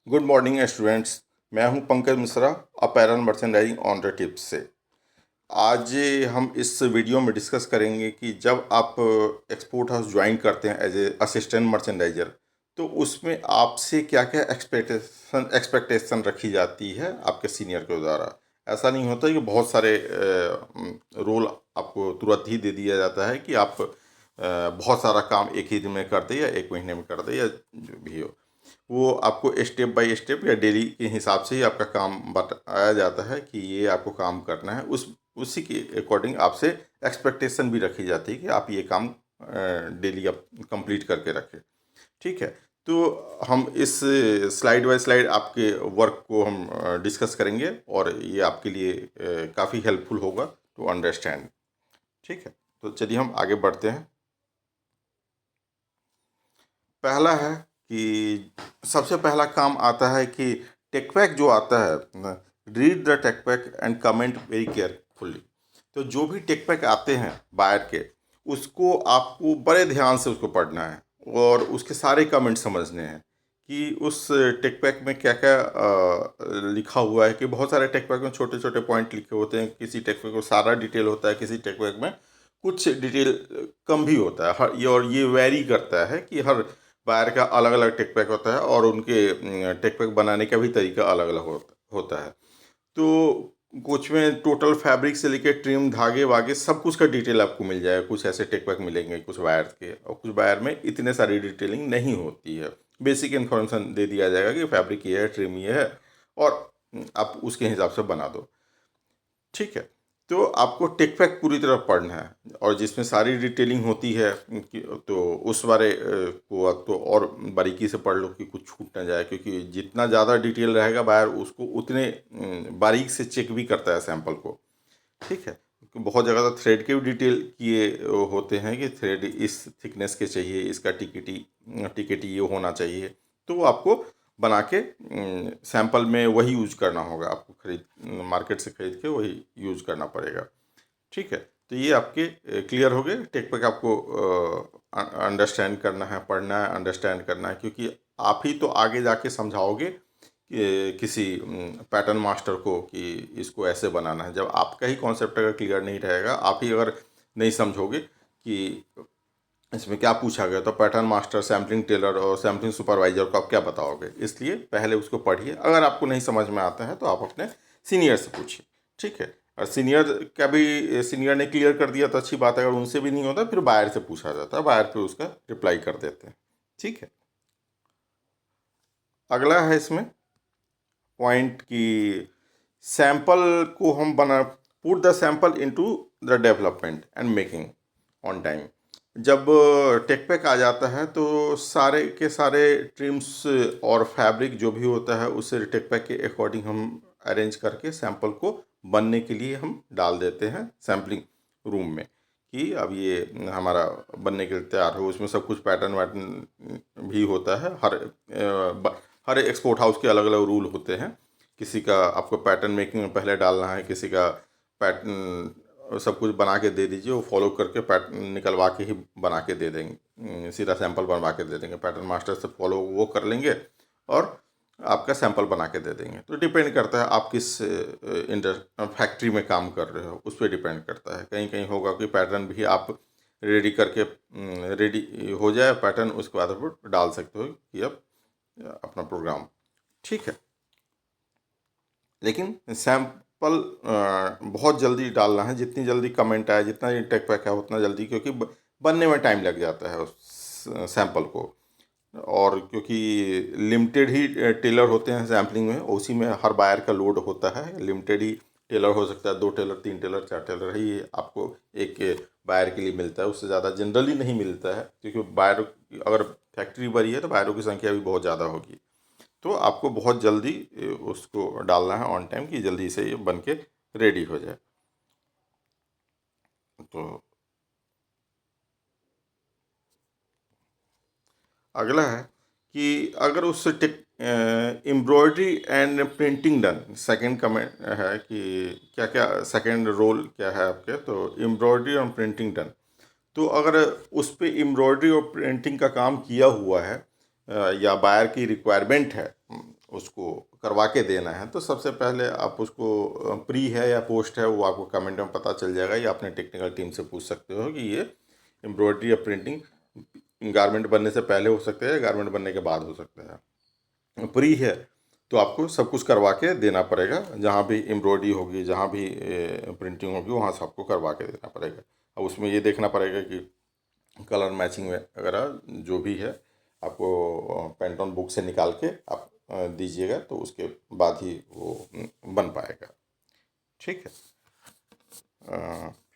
Good morning students. मैं हूं Pankaj Mishra, apparel merchandising on the tips से। आज हम इस वीडियो में डिस्कस करेंगे कि जब आप एक्सपोर्ट हाउस ज्वाइन करते हैं एज ए असिस्टेंट मर्चेंडाइजर, तो उसमें आपसे क्या क्या एक्सपेक्टेशन रखी जाती है आपके सीनियर के द्वारा। ऐसा नहीं होता कि बहुत सारे रोल आपको तुरंत ही दे दिया जाता है कि आप बहुत सारा काम एक ही दिन में कर दे या एक महीने में कर दे या जो भी हो। वो आपको स्टेप बाय स्टेप या डेली के हिसाब से ही आपका काम बताया जाता है कि ये आपको काम करना है। उसी के अकॉर्डिंग आपसे एक्सपेक्टेशन भी रखी जाती है कि आप ये काम डेली आप कंप्लीट करके रखें। ठीक है, तो हम इस स्लाइड बाय स्लाइड आपके वर्क को हम डिस्कस करेंगे और ये आपके लिए काफ़ी हेल्पफुल होगा टू अंडरस्टैंड। ठीक है, तो चलिए हम आगे बढ़ते हैं। पहला है कि सबसे पहला काम आता है कि टेकपैक जो आता है, read the tech pack and comment very carefully. तो जो भी टेकपैक आते हैं बायर के, उसको आपको बड़े ध्यान से उसको पढ़ना है और उसके सारे कमेंट समझने हैं कि उस टेकपैक में क्या क्या लिखा हुआ है। कि बहुत सारे टेकपैक में छोटे छोटे पॉइंट लिखे होते हैं, किसी टेकपैक में सारा डिटेल होता है, किसी टेकपैक में कुछ डिटेल कम भी होता है। और ये वेरी करता है कि हर बायर का अलग अलग टेक पैक होता है और उनके टेक पैक बनाने का भी तरीका अलग अलग होता है। तो कुछ में टोटल फैब्रिक से लेके ट्रिम, धागे वागे सब कुछ का डिटेल आपको मिल जाएगा। कुछ ऐसे टेक पैक मिलेंगे कुछ वायर के, और कुछ वायर में इतने सारी डिटेलिंग नहीं होती है। बेसिक इन्फॉर्मेशन दे दिया जाएगा कि फैब्रिक ये है, ट्रिम ये है, और आप उसके हिसाब से बना दो। ठीक है, तो आपको टेक पैक पूरी तरह पढ़ना है और जिसमें सारी डिटेलिंग होती है तो उस बारे को आप तो और बारीकी से पढ़ लो कि कुछ छूट ना जाए, क्योंकि जितना ज़्यादा डिटेल रहेगा बायर उसको उतने बारीक से चेक भी करता है सैंपल को। ठीक है, क्योंकि बहुत जगह तो थ्रेड के भी डिटेल किए होते हैं कि थ्रेड इस थिकनेस के चाहिए, इसका टिकेटी टिकेटी ये होना चाहिए। तो वो आपको बना के सैंपल में वही यूज करना होगा। आपको खरीद मार्केट से खरीद के वही यूज करना पड़ेगा। ठीक है, तो ये आपके क्लियर हो गए। टेक पैक आपको अंडरस्टैंड करना है, पढ़ना है, अंडरस्टैंड करना है, क्योंकि आप ही तो आगे जाके समझाओगे किसी पैटर्न मास्टर को कि इसको ऐसे बनाना है। जब आपका ही कॉन्सेप्ट अगर क्लियर नहीं रहेगा, आप ही अगर नहीं समझोगे कि इसमें क्या पूछा गया, तो पैटर्न मास्टर, सैम्पलिंग टेलर और सैम्पलिंग सुपरवाइजर को आप क्या बताओगे। इसलिए पहले उसको पढ़िए। अगर आपको नहीं समझ में आता है तो आप अपने सीनियर से पूछिए। ठीक है, और सीनियर ने क्लियर कर दिया तो अच्छी बात है। अगर उनसे भी नहीं होता फिर बायर से पूछा जाता है, बायर पे उसका रिप्लाई कर देते हैं। ठीक है, अगला है इसमें पॉइंट कि सैंपल को हम बना put the sample into the development and making on time. जब टेक पैक आ जाता है तो सारे के सारे ट्रिम्स और फैब्रिक जो भी होता है उसे टेक पैक के अकॉर्डिंग हम अरेंज करके सैंपल को बनने के लिए हम डाल देते हैं सैम्पलिंग रूम में, कि अब ये हमारा बनने के लिए तैयार हो। उसमें सब कुछ पैटर्न वैटर्न भी होता है। हर एक्सपोर्ट हाउस के अलग अलग रूल होते हैं। किसी का आपको पैटर्न मेकिंग में पहले डालना है, किसी का पैटर्न सब कुछ बना के दे दीजिए, वो फॉलो करके पैटर्न निकलवा के ही बना के दे देंगे, सीधा सैंपल बनवा के दे देंगे। पैटर्न मास्टर से फॉलो वो कर लेंगे और आपका सैंपल बना के दे देंगे। तो डिपेंड करता है आप किस फैक्ट्री में काम कर रहे हो, उस पर डिपेंड करता है। कहीं कहीं होगा कि पैटर्न भी आप रेडी करके रेडी हो जाए पैटर्न, उसके बाद आप डाल सकते हो कि अब अपना प्रोग्राम। ठीक है, लेकिन सैंपल बहुत जल्दी डालना है। जितनी जल्दी कमेंट आए, जितना टेक पैक है उतना जल्दी, क्योंकि बनने में टाइम लग जाता है उस सैंपल को। और क्योंकि लिमिटेड ही टेलर होते हैं सैम्पलिंग में, उसी में हर बायर का लोड होता है। लिमिटेड ही टेलर हो सकता है, 2 टेलर, 3 टेलर, 4 टेलर ही आपको एक बायर के लिए मिलता है। उससे ज़्यादा जनरली नहीं मिलता है, क्योंकि बायर अगर फैक्ट्री बड़ी है तो बायरों की संख्या भी बहुत ज़्यादा होगी। तो आपको बहुत जल्दी उसको डालना है ऑन टाइम, कि जल्दी से ये बन के रेडी हो जाए। तो अगला है कि अगर उस embroidery and printing done, second comment है कि क्या क्या सेकंड रोल क्या है आपके। तो एम्ब्रॉयडरी और प्रिंटिंग डन, तो अगर उस पे एम्ब्रॉयडरी और प्रिंटिंग का काम किया हुआ है या बायर की रिक्वायरमेंट है उसको करवा के देना है, तो सबसे पहले आप उसको प्री है या पोस्ट है वो आपको कमेंट में पता चल जाएगा, या अपने टेक्निकल टीम से पूछ सकते हो कि ये एम्ब्रॉयडरी या प्रिंटिंग गारमेंट बनने से पहले हो सकता है या गारमेंट बनने के बाद हो सकता है। प्री है तो आपको सब कुछ करवा के देना पड़ेगा, जहाँ भी एम्ब्रॉयडरी होगी, जहाँ भी प्रिंटिंग होगी, वहाँ सबको करवा के देना पड़ेगा। अब उसमें ये देखना पड़ेगा कि कलर मैचिंग वगैरह जो भी है आपको पेंटोन बुक से निकाल के आप दीजिएगा, तो उसके बाद ही वो बन पाएगा। ठीक है।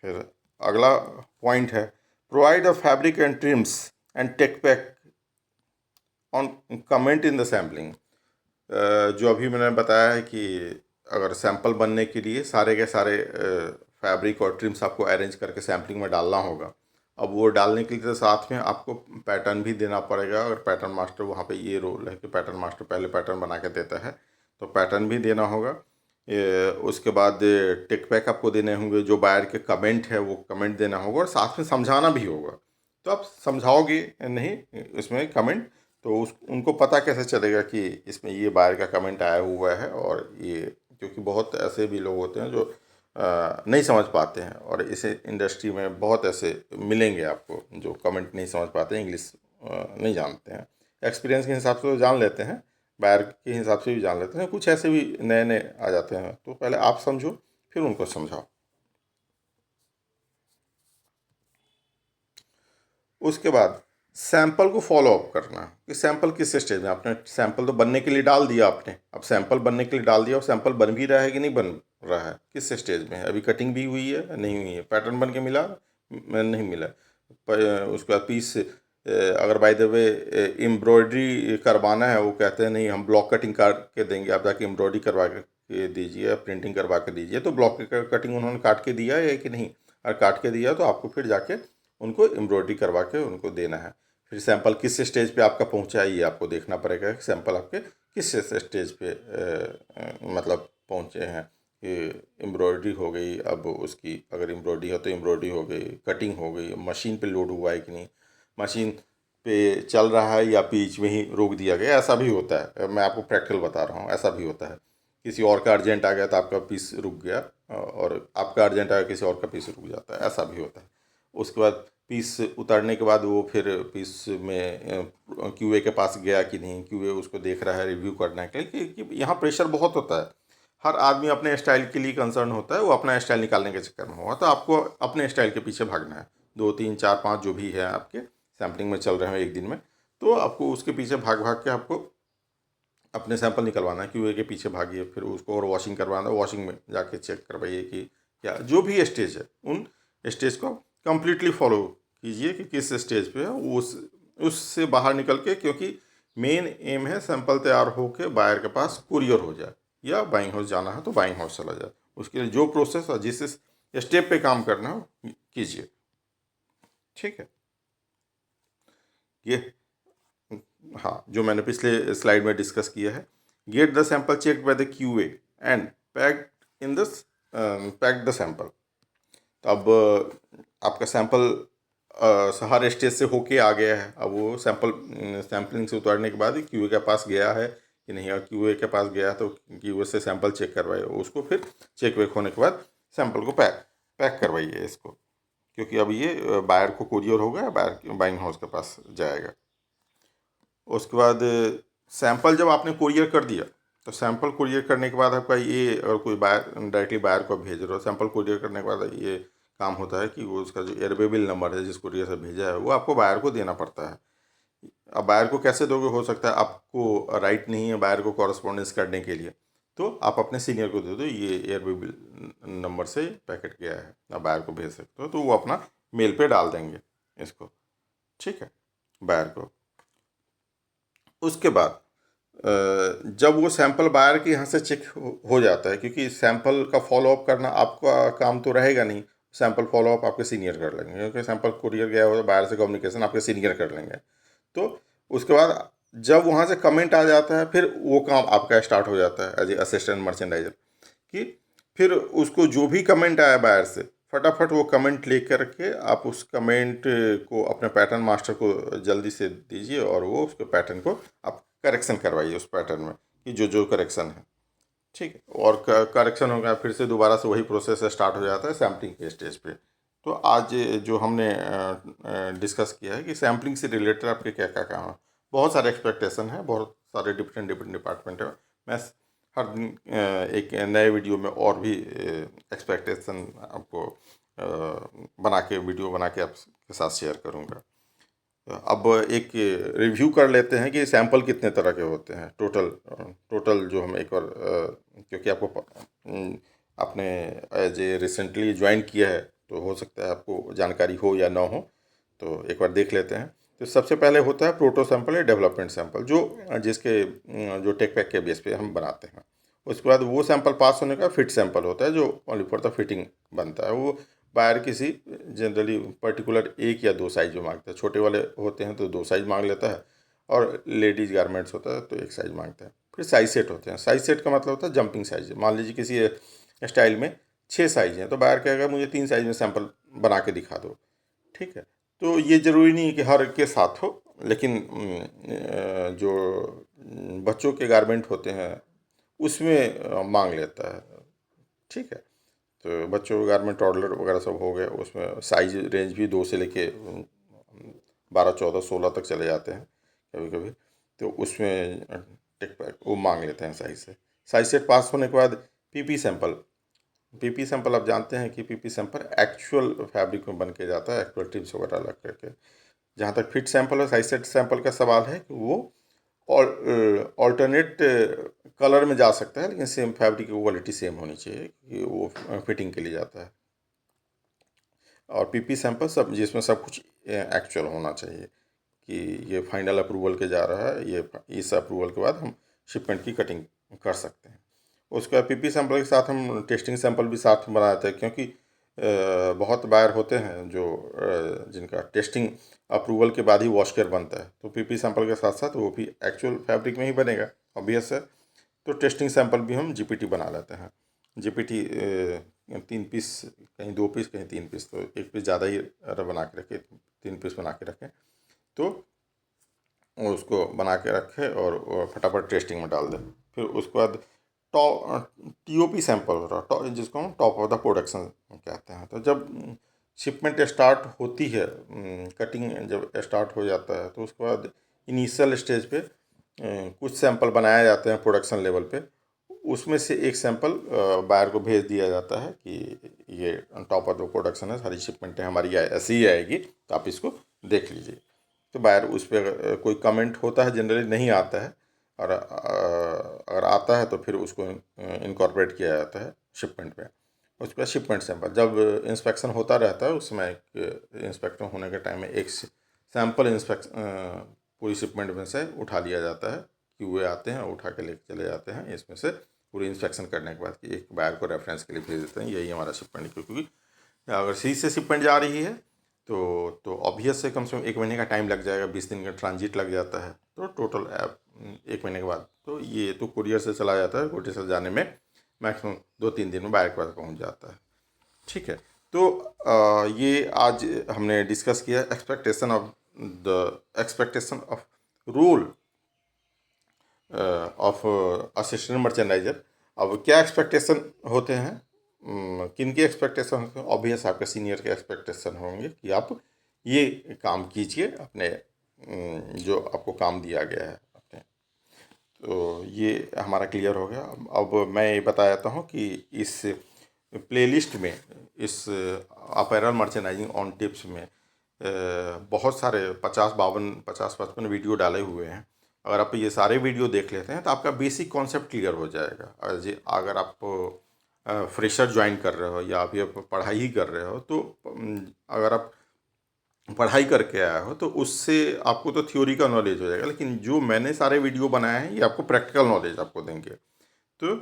फिर अगला पॉइंट है, provide the fabric and trims and take back on comment in the sampling. जो अभी मैंने बताया है कि अगर सैंपल बनने के लिए सारे के सारे फैब्रिक और ट्रिम्स आपको अरेंज करके सैम्पलिंग में डालना होगा। अब वो डालने के लिए तो साथ में आपको पैटर्न भी देना पड़ेगा, और पैटर्न मास्टर वहाँ पे ये रोल है कि पैटर्न मास्टर पहले पैटर्न बना के देता है, तो पैटर्न भी देना होगा। उसके बाद टेक बैक आपको देने होंगे, जो बायर के कमेंट है वो कमेंट देना होगा, और साथ में समझाना भी होगा। तो आप समझाओगे नहीं इसमें कमेंट, तो उस उनको पता कैसे चलेगा कि इसमें ये बायर का कमेंट आया हुआ है। और ये क्योंकि बहुत ऐसे भी लोग होते हैं जो नहीं समझ पाते हैं, और इस इंडस्ट्री में बहुत ऐसे मिलेंगे आपको जो कमेंट नहीं समझ पाते, इंग्लिश नहीं जानते हैं। एक्सपीरियंस के हिसाब से तो जान लेते हैं, बायर के हिसाब से भी जान लेते हैं, कुछ ऐसे भी नए नए आ जाते हैं। तो पहले आप समझो फिर उनको समझाओ। उसके बाद सैंपल को फॉलो अप करना कि सैंपल किस स्टेज में, आपने सैंपल तो बनने के लिए डाल दिया आपने, अब सैंपल बनने के लिए डाल दिया और सैंपल बन भी रहा है कि नहीं बन रहा है, किस स्टेज में है, अभी कटिंग भी हुई है नहीं हुई है, पैटर्न बन के मिला नहीं मिला। उसके बाद पीस अगर बाय द वे एम्ब्रॉयडरी करवाना है, वो कहते हैं नहीं हम ब्लॉक कटिंग करके देंगे, आप जाके एम्ब्रॉयडरी करवा के दीजिए, प्रिंटिंग करवा के दीजिए, तो ब्लॉक कटिंग उन्होंने काट के दिया है कि नहीं, अगर काट के दिया तो आपको फिर जाके उनको एम्ब्रॉयडरी करवा के उनको देना है। फिर सैंपल किस स्टेज पे आपका पहुंचा है ये आपको देखना पड़ेगा कि सैंपल आपके किस स्टेज पे मतलब पहुंचे हैं। कि एम्ब्रॉयडरी हो गई, अब उसकी अगर एम्ब्रॉयडरी हो तो एम्ब्रॉयडरी हो गई, कटिंग हो गई, मशीन पे लोड हुआ है कि नहीं, मशीन पे चल रहा है या बीच में ही रोक दिया गया, ऐसा भी होता है। मैं आपको प्रैक्टिकल बता रहा हूँ, ऐसा भी होता है। किसी और का अर्जेंट आ गया तो आपका पीस रुक गया, और आपका अर्जेंट आ गया किसी और का पीस रुक जाता है, ऐसा भी होता है। उसके बाद पीस उतारने के बाद वो फिर पीस में क्यूए के पास गया कि नहीं, क्यूए उसको देख रहा है, रिव्यू करना है कि यहाँ प्रेशर बहुत होता है। हर आदमी अपने स्टाइल के लिए कंसर्न होता है, वो अपना स्टाइल निकालने के चक्कर में होगा, तो आपको अपने स्टाइल के पीछे भागना है। 2 3 4 5 जो भी है आपके सैम्पलिंग में चल रहे हैं एक दिन में, तो आपको उसके पीछे भाग भाग के आपको अपने सैंपल निकलवाना है। क्यूए के पीछे भागिए, फिर उसको और वॉशिंग करवाना है, वॉशिंग में जाके चेक करवाइए कि क्या जो भी स्टेज है उन स्टेज को कंप्लीटली फॉलो कीजिए कि किस स्टेज पे है, उससे बाहर निकल के, क्योंकि मेन एम है सैंपल तैयार हो के बायर के पास कुरियर हो जाए, या बाइंग हाउस जाना है तो बाइंग हाउस चला जाए। उसके लिए जो प्रोसेस और जिस स्टेप पे काम करना हो कीजिए। ठीक है। ये हाँ, जो मैंने पिछले स्लाइड में डिस्कस किया है, get the sample check by the QA and packed in the packed the sample. तो अब आपका सैंपल हर स्टेज से होके आ गया है, अब वो सैंपलिंग से उतारने के बाद क्यूए के पास गया है कि नहीं, और क्यूए के पास गया तो क्यूए से सैंपल चेक करवाइए, उसको फिर चेक वेक होने के बाद सैंपल को पैक करवाइए इसको, क्योंकि अब ये बायर को कुरियर होगा, बायर बाइंग हाउस के पास जाएगा। उसके बाद सैंपल जब आपने कुरियर कर दिया, तो सैंपल कुरियर करने के बाद आपका ये, अगर कोई बायर डायरेक्टली बायर को भेज रहे हो, सैंपल कुरियर करने के बाद ये काम होता है कि वो उसका जो एयरवेबिल नंबर है जिस कुरियर से भेजा है वो आपको बायर को देना पड़ता है। अब बायर को कैसे दोगे, हो सकता है आपको राइट नहीं है बायर को कॉरस्पॉन्डेंस करने के लिए, तो आप अपने सीनियर को दे दो, ये एयरवेबिल नंबर से पैकेट गया है, आप बायर को भेज सकते हो, तो वो अपना मेल पे डाल देंगे इसको। ठीक है, बायर को। उसके बाद जब वो सैंपल बायर के यहाँ से चेक हो जाता है, क्योंकि सैंपल का फॉलोअप करना आपका काम तो रहेगा नहीं, सैंपल फॉलोअप आपके सीनियर कर लेंगे, क्योंकि सैंपल कुरियर गया हो तो बायर से कम्युनिकेशन आपके सीनियर कर लेंगे। तो उसके बाद जब वहाँ से कमेंट आ जाता है, फिर वो काम आपका स्टार्ट हो जाता है एज ए असिस्टेंट मर्चेंडाइजर, कि फिर उसको जो भी कमेंट आया बायर से, फटाफट वो कमेंट लेकर के आप उस कमेंट को अपने पैटर्न मास्टर को जल्दी से दीजिए, और वो उसके पैटर्न को आप करेक्शन करवाइए उस पैटर्न में, कि जो करेक्शन है, ठीक है। और करेक्शन हो गया, फिर से दोबारा से वही प्रोसेस स्टार्ट हो जाता है सैम्पलिंग के स्टेज पे। तो आज जो हमने डिस्कस किया है कि सैम्पलिंग से रिलेटेड आपके क्या क्या काम है। बहुत सारे एक्सपेक्टेशन है, बहुत सारे डिफरेंट डिफरेंट डिपार्टमेंट है। मैं हर दिन एक नए वीडियो में और भी एक्सपेक्टेशन आपको बना के वीडियो बना के आपके साथ शेयर करूँगा। अब एक रिव्यू कर लेते हैं कि सैंपल कितने तरह के होते हैं टोटल जो हम एक बार क्योंकि आपने एज ए रिसेंटली ज्वाइन किया है तो हो सकता है आपको जानकारी हो या ना हो, तो एक बार देख लेते हैं। तो सबसे पहले होता है प्रोटो सैंपल या डेवलपमेंट सैंपल, जो जिसके जो टेक पैक के बेस पे हम बनाते हैं। उसके बाद वो सैंपल पास होने का फिट सैंपल होता है, जो ओनली फॉर द फिटिंग बनता है। वो बायर किसी जनरली पर्टिकुलर एक या दो साइज जो मांगता है। छोटे वाले होते हैं तो दो साइज मांग लेता है, और लेडीज गारमेंट्स होता है तो एक साइज मांगता है। फिर साइज सेट होते हैं। साइज सेट का मतलब होता है जंपिंग साइज। मान लीजिए किसी स्टाइल में 6 साइज हैं तो बायर कहेगा मुझे 3 साइज में सैंपल बना के दिखा दो, ठीक है। तो ये ज़रूरी नहीं है कि हर के साथ हो, लेकिन जो बच्चों के गारमेंट होते हैं उसमें मांग लेता है, ठीक है। तो बच्चों के गारमेंट टॉडलर वगैरह सब हो गए, उसमें साइज रेंज भी 2 से लेके 12 14 16 तक चले जाते हैं कभी कभी। तो उसमें टेक पैक वो मांग लेते हैं साइज से। साइज सेट पास होने के बाद पीपी सैंपल। पीपी सैंपल आप जानते हैं कि पीपी सैंपल एक्चुअल फैब्रिक में बन के जाता है, एक्चुअल टिप्स वगैरह लग करके। जहाँ तक फिट सैंपल और साइज सेट सैंपल का सवाल है कि वो ऑल्टरनेट कलर में जा सकता है, लेकिन सेम फैब्रिक की क्वालिटी सेम होनी चाहिए कि वो फिटिंग के लिए जाता है। और पीपी सैंपल सब जिसमें सब कुछ एक्चुअल होना चाहिए कि ये फाइनल अप्रूवल के जा रहा है, ये इस अप्रूवल के बाद हम शिपमेंट की कटिंग कर सकते हैं। उसके बाद पीपी सैंपल के साथ हम टेस्टिंग सैंपल भी साथ में बनाते हैं, क्योंकि बहुत बायर होते हैं जो जिनका टेस्टिंग अप्रूवल के बाद ही वॉश केयर बनता है। तो पीपी सैंपल के साथ साथ वो भी एक्चुअल फैब्रिक में ही बनेगा, ऑब्वियस है। तो टेस्टिंग सैंपल भी हम जीपीटी बना लेते हैं। जीपीटी 3 पीस, कहीं 2 पीस, कहीं 3 पीस, तो 1 पीस ज़्यादा ही बना के रखें, 3 पीस बना के रखें, तो उसको बना के रखें और फटाफट टेस्टिंग में डाल दें। फिर उसके बाद टीओपी सैंपल हो रहा, जिसको हम टॉप ऑफ द प्रोडक्शन कहते हैं। तो जब शिपमेंट स्टार्ट होती है, कटिंग जब स्टार्ट हो जाता है, तो उसके बाद इनिशियल स्टेज पे कुछ सैंपल बनाए जाते हैं प्रोडक्शन लेवल पे। उसमें से एक सैंपल बायर को भेज दिया जाता है कि ये टॉप ऑफ द प्रोडक्शन है, सारी शिपमेंटें हमारी ऐसी ही आएगी, तो आप इसको देख लीजिए। तो बायर उस पर कोई कमेंट होता है, जनरली नहीं आता है, और अगर आता है तो फिर उसको इनकॉर्पोरेट किया जाता है शिपमेंट में। उसके बाद शिपमेंट सैंपल जब इंस्पेक्शन होता रहता है, उसमें एक इंस्पेक्शन होने के टाइम में एक सैंपल इंस्पेक्शन पूरी शिपमेंट में से उठा लिया जाता है कि वे आते हैं उठा के लेके चले जाते हैं। इसमें से पूरी इंस्पेक्शन करने के बाद कि एक बायर को रेफरेंस के लिए भेज देते हैं, यही हमारा शिपमेंट। क्योंकि अगर सी से शिपमेंट जा रही है तो ऑब्वियस से कम 1 महीने का टाइम लग जाएगा, 20 दिन का ट्रांजिट लग जाता है, तो टोटल 1 महीने के बाद तो ये तो कुरियर से चला जाता है, कुरियर से जाने में मैक्सिमम 2-3 दिन में बायर के पास पहुंच जाता है, ठीक है। तो ये आज हमने डिस्कस किया expectation of role of assistant merchandiser. अब क्या एक्सपेक्टेशन होते हैं, किन के एक्सपेक्टेशन होते हैं? ऑब्वियस आपके सीनियर के एक्सपेक्टेशन होंगे कि आप ये काम कीजिए अपने, जो आपको काम दिया गया है अपने। तो ये हमारा क्लियर हो गया। अब मैं ये बता देता हूँ कि इस प्लेलिस्ट में, इस अपैरल मर्चेंडाइजिंग ऑन टिप्स में बहुत सारे 50-52 वीडियो डाले हुए हैं। अगर आप ये सारे वीडियो देख लेते हैं तो आपका बेसिक कॉन्सेप्ट क्लियर हो जाएगा। अगर आप फ्रेशर ज्वाइन कर रहे हो या अभी आप पढ़ाई ही कर रहे हो, तो अगर आप पढ़ाई करके आया हो तो उससे आपको तो थ्योरी का नॉलेज हो जाएगा, लेकिन जो मैंने सारे वीडियो बनाए हैं ये आपको प्रैक्टिकल नॉलेज आपको देंगे। तो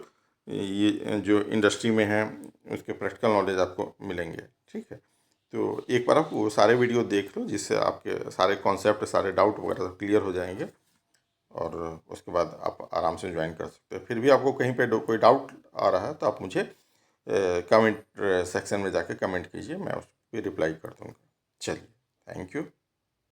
ये जो इंडस्ट्री में है उसके प्रैक्टिकल नॉलेज आपको मिलेंगे, ठीक है। तो एक बार आप वो सारे वीडियो देख लो, जिससे आपके सारे कॉन्सेप्ट, सारे डाउट वगैरह क्लियर हो जाएंगे, और उसके बाद आप आराम से ज्वाइन कर सकते हैं। फिर भी आपको कहीं पे कोई डाउट आ रहा है तो आप मुझे कमेंट सेक्शन में जाके कमेंट कीजिए, मैं उस पर रिप्लाई कर दूँगा। चलिए, थैंक यू।